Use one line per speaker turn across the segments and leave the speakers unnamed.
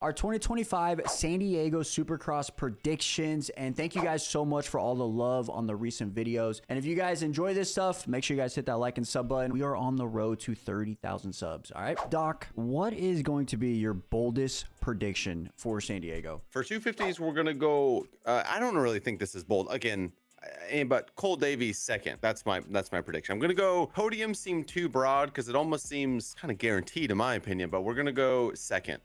our 2025 San Diego Supercross predictions. And thank you guys so much for all the love on the recent videos. And if you guys enjoy this stuff, make sure you guys hit that like and sub button. We are on the road to 30,000 subs. All right, Doc, what is going to be your boldest prediction for San Diego?
For 250s, we're going to go, I don't really think this is bold. Again, but Cole Davies second. That's my prediction. I'm gonna go. Podium seemed too broad because it almost seems kind of guaranteed in my opinion, but we're gonna go second.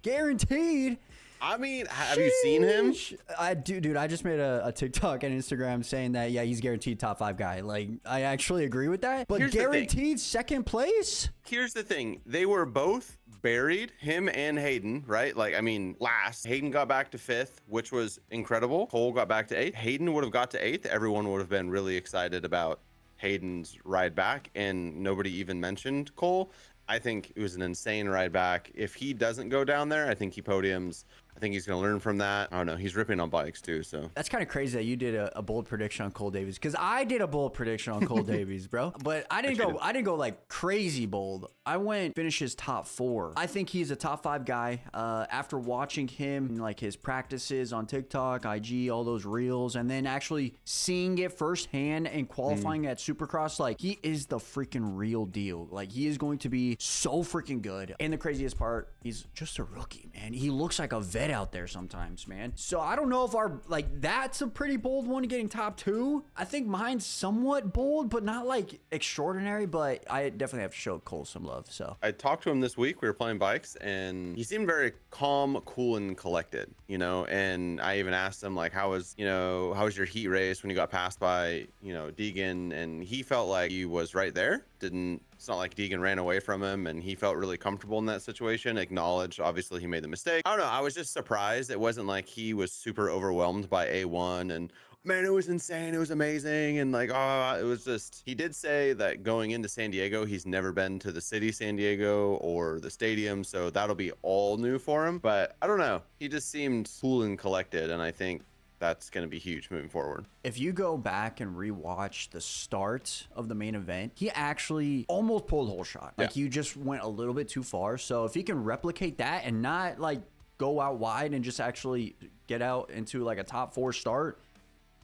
Guaranteed?
I mean, have you seen him?
I do, dude. I just made a TikTok and Instagram saying that, yeah, he's guaranteed top 5 guy. Like, I actually agree with that. But guaranteed second place?
Here's the thing. They were both buried, him and Hayden, right? Like, I mean, last. Hayden got back to 5th, which was incredible. Cole got back to 8th. Hayden would have got to 8th. Everyone would have been really excited about Hayden's ride back, and nobody even mentioned Cole. I think it was an insane ride back. If he doesn't go down there, I think he podiums. I think he's going to learn from that. I don't know. He's ripping on bikes too. So
that's kind of crazy that you did a bold prediction on Cole Davies, because I did a bold prediction on Cole Davies, bro. But I didn't go like crazy bold. I went finishes top 4. I think he's a top 5 guy. After watching him, like his practices on TikTok, IG, all those reels, and then actually seeing it firsthand and qualifying at Supercross, like he is the freaking real deal. Like he is going to be so freaking good. And the craziest part, he's just a rookie, man. He looks like a vet out there sometimes, man. So I don't know if that's a pretty bold one, getting top 2. I think mine's somewhat bold, but not like extraordinary, but I definitely have to show Cole some love. So
I talked to him this week. We were playing bikes and he seemed very calm, cool, and collected, you know. And I even asked him like, how was your heat race when you got passed by, Deegan? And he felt like he was right there. It's not like Deegan ran away from him, and he felt really comfortable in that situation. Acknowledged, obviously, he made the mistake. I don't know. I was just surprised. It wasn't like he was super overwhelmed by A1 and, man, it was insane. It was amazing. And like, it was just, he did say that going into San Diego, he's never been to the city, San Diego, or the stadium. So that'll be all new for him. But I don't know. He just seemed cool and collected. And I think that's going to be huge moving forward.
If you go back and rewatch the start of the main event, he actually almost pulled a whole shot. Like you just went a little bit too far. So if he can replicate that and not like go out wide and just actually get out into like a top 4 start,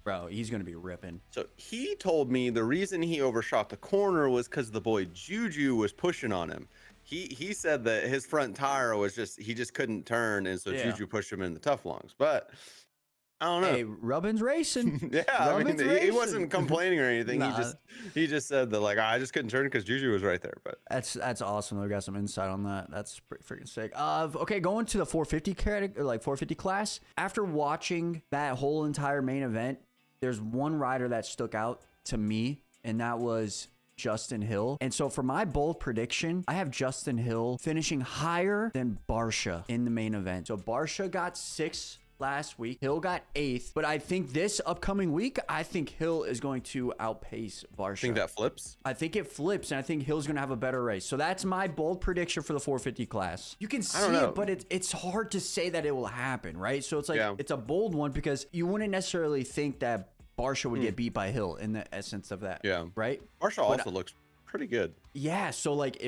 bro, he's going to be ripping.
So he told me the reason he overshot the corner was because the boy Juju was pushing on him. He said that his front tire was he just couldn't turn. And so Juju pushed him in the tough longs. But I don't know.
Hey, Rubbin's racing.
Rubbin's he wasn't complaining or anything. Nah. He just said that like, I just couldn't turn because Juju was right there. But
that's awesome. We got some insight on that. That's pretty freaking sick. Okay, going to the 450 class. After watching that whole entire main event, there's one rider that stuck out to me, and that was Justin Hill. And so for my bold prediction, I have Justin Hill finishing higher than Barsha in the main event. So Barsha got 6th last week. Hill got 8th, but I think this upcoming week, I think Hill is going to outpace Barsha.
I think that flips.
I think it flips, and I think Hill's going to have a better race. So that's my bold prediction for the 450 class. You can see it, but it's hard to say that it will happen, right? So it's like, it's a bold one because you wouldn't necessarily think that Barsha would get beat by Hill in the essence of that. Yeah. Right?
Barsha also looks pretty good.
Yeah. So like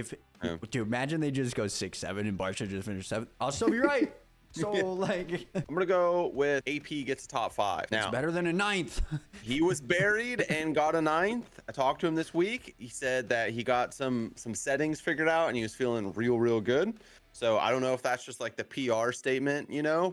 dude, imagine they just go 6-7 and Barsha just finished 7th. I'll still be right. So like,
I'm gonna go with AP gets a top 5.
Now, it's better than a 9th.
He was buried and got a 9th. I talked to him this week. He said that he got some settings figured out and he was feeling real good. So I don't know if that's just like the PR statement,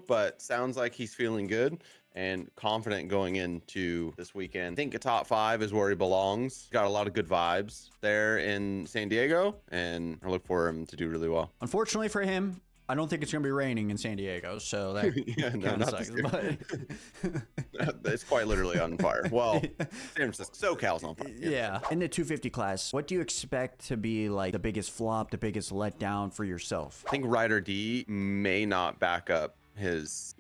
but sounds like he's feeling good and confident going into this weekend. I think a top 5 is where he belongs. Got a lot of good vibes there in San Diego, and I look for him to do really well.
Unfortunately for him, I don't think it's going to be raining in San Diego, so that kind of sucks. But
it's quite literally on fire. Well, San Francisco, SoCal's on fire.
Yeah. In the 250 class, what do you expect to be like the biggest flop, the biggest letdown for yourself?
I think Ryder D may not back up his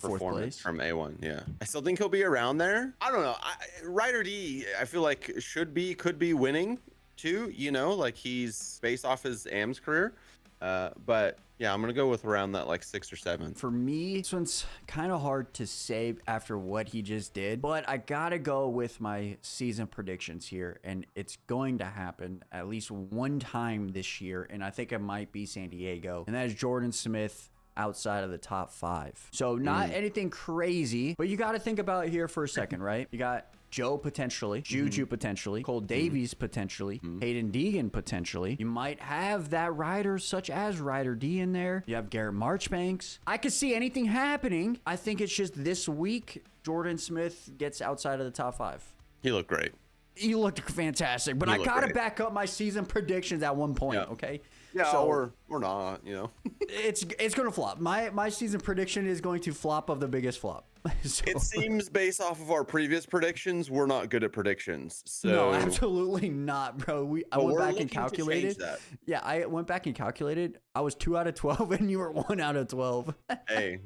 performance from A1. Yeah, I still think he'll be around there. I don't know. Ryder D, I feel like could be winning too. Like he's based off his AMS career. But yeah, I'm gonna go with around that like 6 or 7.
For me, this one's kind of hard to say after what he just did, but I gotta go with my season predictions here, and it's going to happen at least one time this year, and I think it might be San Diego, and that is Jordan Smith outside of the top 5. So not anything crazy, but you got to think about it here for a second, right? You got Joe potentially, Juju potentially, Cole Davies potentially, Hayden Deegan potentially. You might have that rider such as Ryder D in there. You have Garrett Marchbanks. I could see anything happening. I think it's just this week, Jordan Smith gets outside of the top 5.
He looked great.
You looked fantastic, but I got to back up my season predictions at one point, okay?
Yeah,
so,
or not, you know.
it's going to flop. My season prediction is going to flop of the biggest flop. So,
it seems based off of our previous predictions, we're not good at predictions. So
no, absolutely not, bro. I went back and calculated. Yeah, I went back and calculated. I was 2 out of 12, and you were 1 out of 12.
Hey,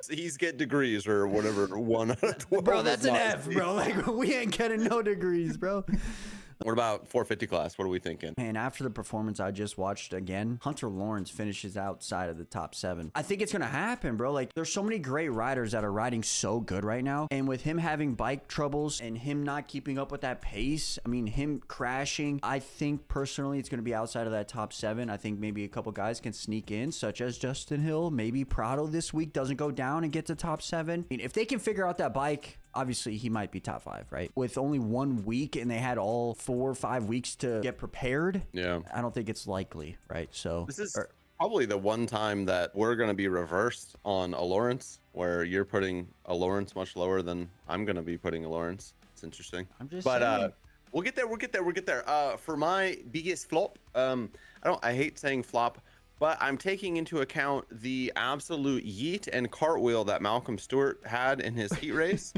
he's get degrees or whatever. 1 out of 12.
Bro, that's an F, bro. Like, we ain't getting no degrees, bro.
What about 450 class? What are we thinking?
And after the performance I just watched again, Hunter Lawrence finishes outside of the top 7. I think it's going to happen, bro. Like, there's so many great riders that are riding so good right now. And with him having bike troubles and him not keeping up with that pace, I mean, him crashing, I think personally it's going to be outside of that top 7. I think maybe a couple guys can sneak in, such as Justin Hill. Maybe Prado this week doesn't go down and get to top 7. I mean, if they can figure out that bike, obviously he might be top 5, right? With only 1 week and they had all 4 or 5 weeks to get prepared. Yeah, I don't think it's likely, right? So
this is probably the one time that we're going to be reversed on a Lawrence, where you're putting a Lawrence much lower than I'm going to be putting a Lawrence. It's interesting.
I'm just saying.
We'll get there. For my biggest flop, I hate saying flop, but I'm taking into account the absolute yeet and cartwheel that Malcolm Stewart had in his heat race.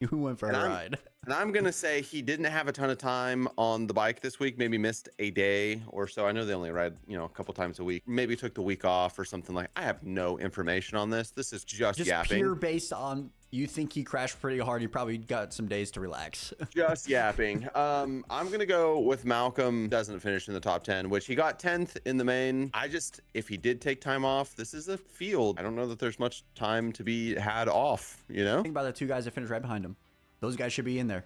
You went for a ride.
And I'm going to say he didn't have a ton of time on the bike this week, maybe missed a day or so. I know they only ride, a couple times a week. Maybe took the week off or something like I have no information on this. This is just yapping.
Pure based on you think he crashed pretty hard. He probably got some days to relax.
Just yapping. I'm going to go with Malcolm doesn't finish in the top 10, which he got 10th in the main. If he did take time off, this is a field. I don't know that there's much time to be had off,
Think about the 2 guys that finished right behind him. Those guys should be in there.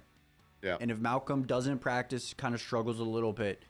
Yeah.
And if Malcolm doesn't practice, kind of struggles a little bit,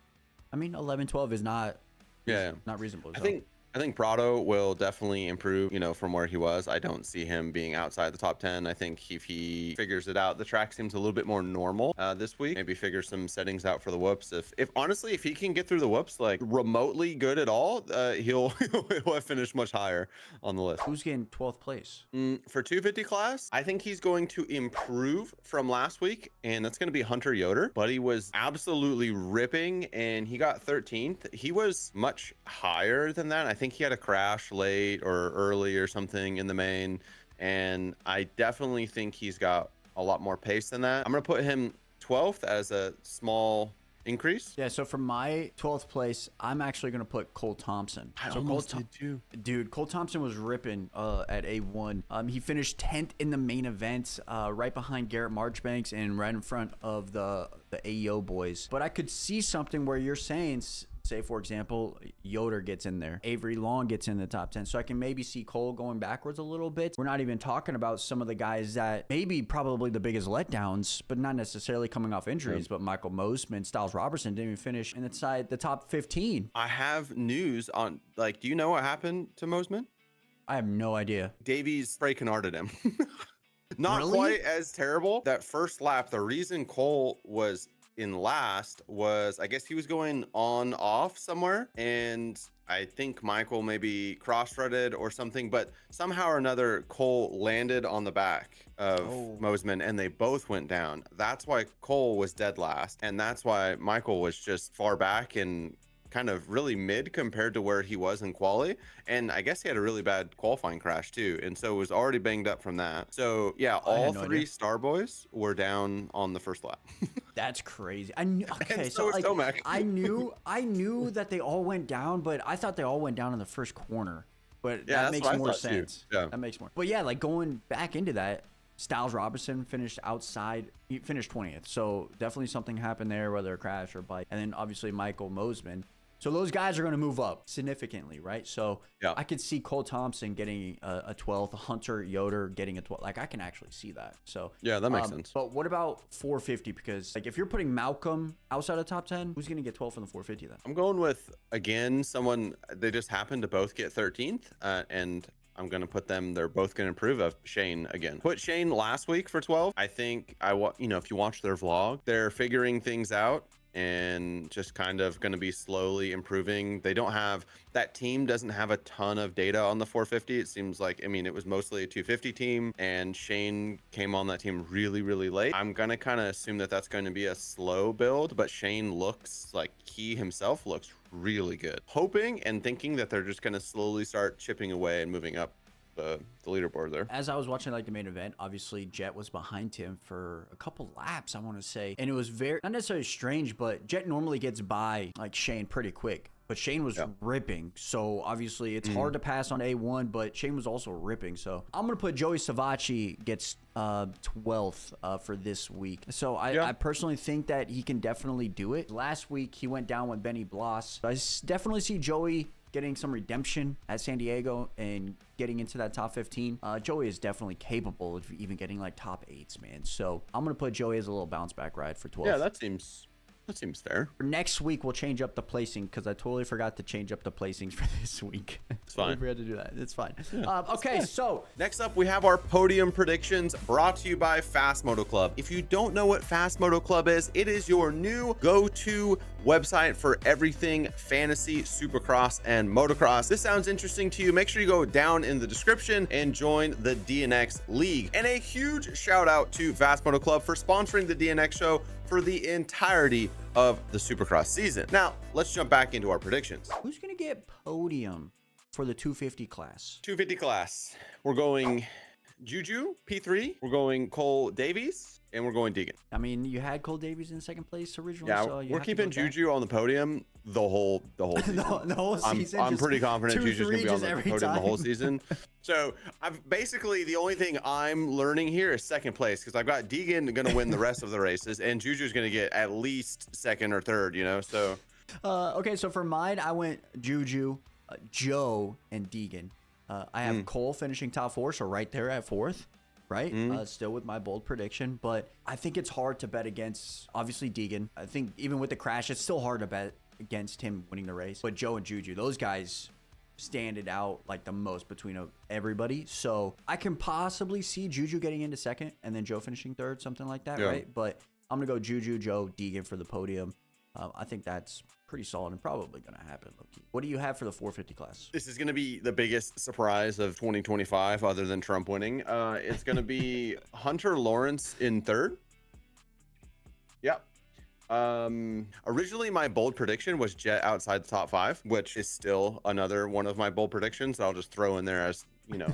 I mean, 11, 12 is not reasonable. So.
I think Prado will definitely improve, from where he was. I don't see him being outside the top 10. I think if he figures it out, the track seems a little bit more normal this week. Maybe figure some settings out for the whoops. If honestly, if he can get through the whoops like remotely good at all, he'll have finished much higher on the list.
Who's getting 12th place?
For 250 class, I think he's going to improve from last week, and that's going to be Hunter Yoder. But he was absolutely ripping, and he got 13th. He was much higher than that. I think he had a crash late or early or something in the main, and I definitely think he's got a lot more pace than that. I'm gonna put him 12th as a small increase.
Yeah, so for my 12th place, I'm actually gonna put Cole Thompson.
I almost did too.
Dude, Cole Thompson was ripping at A1. He finished 10th in the main event, right behind Garrett Marchbanks and right in front of the AEO boys. But I could see something where you're saying, say, for example, Yoder gets in there. Avery Long gets in the top 10. So I can maybe see Cole going backwards a little bit. We're not even talking about some of the guys that maybe probably the biggest letdowns, but not necessarily coming off injuries. But Michael Mosman, Styles Robertson didn't even finish inside the top 15.
I have news on, do you know what happened to Mosman?
I have no idea.
Davies spray canarded him. Not
really?
Quite as terrible. That first lap, the reason Cole was in last was, I guess he was going on off somewhere, and I think Michael maybe cross-threaded or something, but somehow or another Cole landed on the back of Mosman and they both went down. That's why Cole was dead last, and that's why Michael was just far back and kind of really mid compared to where he was in quali. And I guess he had a really bad qualifying crash too, and so was already banged up from that. So yeah, all 3 Star Boys were down on the first lap.
That's crazy. I knew, okay,
so Tomac.
I knew that they all went down, but I thought they all went down in the first corner. But
yeah,
that makes more sense.
Yeah.
That makes more. But yeah, going back into that, Styles Robertson finished outside. He finished 20th. So definitely something happened there, whether a crash or bike. And then obviously Michael Mosman. So those guys are going to move up significantly, right? So
Yeah.
I could see Cole Thompson getting a 12th, Hunter Yoder getting a 12th. Like I can actually see that. So
Yeah, that makes sense.
But what about 450? Because like if you're putting Malcolm outside of top 10, who's going to get 12th in the 450 then?
I'm going with, again, someone, they just happened to both get 13th, and I'm going to put them, they're both going to improve, of Shane again. Put Shane last week for 12. I think, if you watch their vlog, they're figuring things out and just kind of going to be slowly improving. They don't have, that team doesn't have a ton of data on the 450. It seems like, it was mostly a 250 team, and Shane came on that team really, really late. I'm going to kind of assume that that's going to be a slow build, but Shane looks like, he himself looks really good. Hoping and thinking that they're just going to slowly start chipping away and moving up the leaderboard there.
As I was watching like the main event, obviously Jet was behind him for a couple laps, I want to say, and it was very, not necessarily strange, but Jet normally gets by like Shane pretty quick, but Shane was ripping. So obviously it's hard to pass on A1, but Shane was also ripping. So I'm gonna put Joey Savacci gets 12th for this week. So I personally think that he can definitely do it. Last week he went down with Benny Bloss. I definitely see Joey getting some redemption at San Diego and getting into that top 15. Joey is definitely capable of even getting like top 8s, man. So I'm going to put Joey as a little bounce back ride for 12th.
Yeah, that seems fair.
For next week, we'll change up the placing because I totally forgot to change up the placings for this week.
It's fine.
We forgot to do that. It's fine.
Yeah,
okay,
fine.
so
next up, we have our podium predictions brought to you by Fast Moto Club. If you don't know what Fast Moto Club is, it is your new go-to website for everything fantasy, supercross, and motocross. This sounds interesting to you. Make sure you go down in the description and join the DNX League. And a huge shout out to Fast Moto Club for sponsoring the DNX show for the entirety of the Supercross season. Now, let's jump back into our predictions.
who's going to get podium for the 250 class?
250 class. We're going Juju, P3. We're going Cole Davies, and we're going Deegan.
I mean, you had Cole Davies in second place originally.
Yeah,
so
we're keeping Juju on the podium the whole season.
the whole season.
I'm pretty confident
2,
Juju's gonna be on the
every
podium
time.
the whole season. So I've basically, the only thing I'm learning here is second place, because I've got Deegan gonna win the rest of the races, and Juju's gonna get at least second or third. So
okay, so for mine, I went Juju, Joe, and Deegan. I have Cole finishing top 4, so right there at 4th. Right? Still with my bold prediction, but I think it's hard to bet against, obviously, Deegan. I think even with the crash, it's still hard to bet against him winning the race. But Joe and Juju, those guys stand it out like the most between everybody. So I can possibly see Juju getting into second and then Joe finishing third, something like that, right? But I'm going to go Juju, Joe, Deegan for the podium. I think that's pretty solid and probably going to happen, low-key. What do you have for the 450 class?
this is going to be the biggest surprise of 2025 other than Trump winning. It's going to be Hunter Lawrence in third. Yep. Originally my bold prediction was Jet outside the top 5, which is still another one of my bold predictions that I'll just throw in there as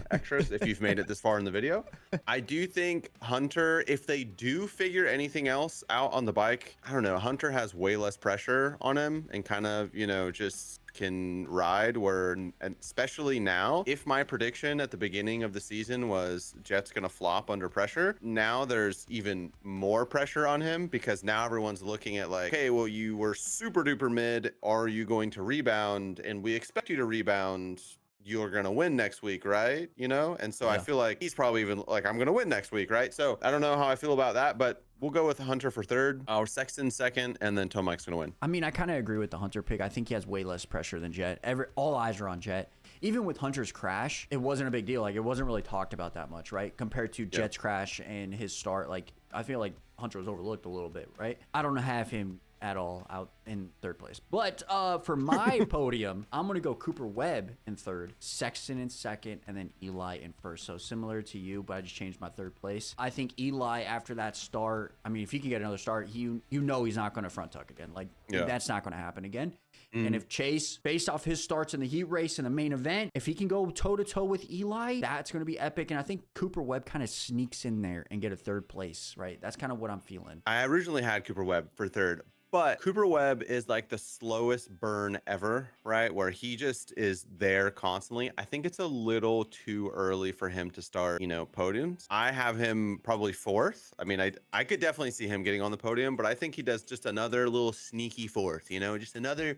extras if you've made it this far in the video. I do think Hunter, if they do figure anything else out on the bike, I don't know, Hunter has way less pressure on him and kind of, just can ride, where, and especially now, if my prediction at the beginning of the season was Jet's gonna flop under pressure, now there's even more pressure on him, because now everyone's looking at like, hey, well, you were super duper mid, are you going to rebound? And we expect you to rebound. You're gonna win next week, right? And so I feel like he's probably even like, I'm gonna win next week, right? So I don't know how I feel about that, but we'll go with Hunter for third, our Sexton second, and then Tomic's gonna win.
I mean, I kind of agree with the Hunter pick. I think he has way less pressure than Jet. All eyes are on Jet. Even with Hunter's crash, it wasn't a big deal. Like, it wasn't really talked about that much, right? Compared to Jet's crash and his start. Like, I feel like Hunter was overlooked a little bit, right? I don't have him at all out in third place. But for my podium, I'm going to go Cooper Webb in third, Sexton in second, and then Eli in first. So similar to you, but I just changed my third place. I think Eli, after that start, I mean, if he can get another start, he's not going to front tuck again. Like, that's not going to happen again. And if Chase, based off his starts in the heat race in the main event, if he can go toe-to-toe with Eli, that's going to be epic. And I think Cooper Webb kind of sneaks in there and get a third place, right? That's kind of what I'm feeling.
I originally had Cooper Webb for third, but Cooper Webb Webb is like the slowest burn ever, right? Where he just is there constantly. I think it's a little too early for him to start, podiums. I have him probably fourth. I mean, I could definitely see him getting on the podium, but I think he does just another little sneaky fourth, just another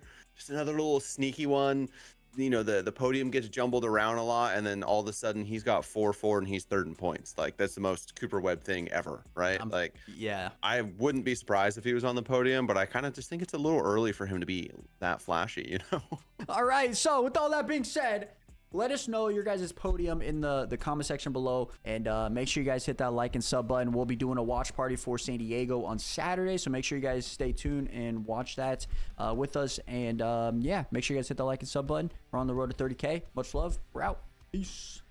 little sneaky one. The podium gets jumbled around a lot, and then all of a sudden he's got 4-4 and he's third in points. Like, that's the most Cooper Webb thing ever, right?
Yeah,
I wouldn't be surprised if he was on the podium, but I kind of just think it's a little early for him to be that flashy,
All right, so with all that being said, let us know your guys' podium in the comment section below, and make sure you guys hit that like and sub button. We'll be doing a watch party for San Diego on Saturday, so make sure you guys stay tuned and watch that with us. And yeah, make sure you guys hit that like and sub button. We're on the road to 30K. Much love. We're out. Peace.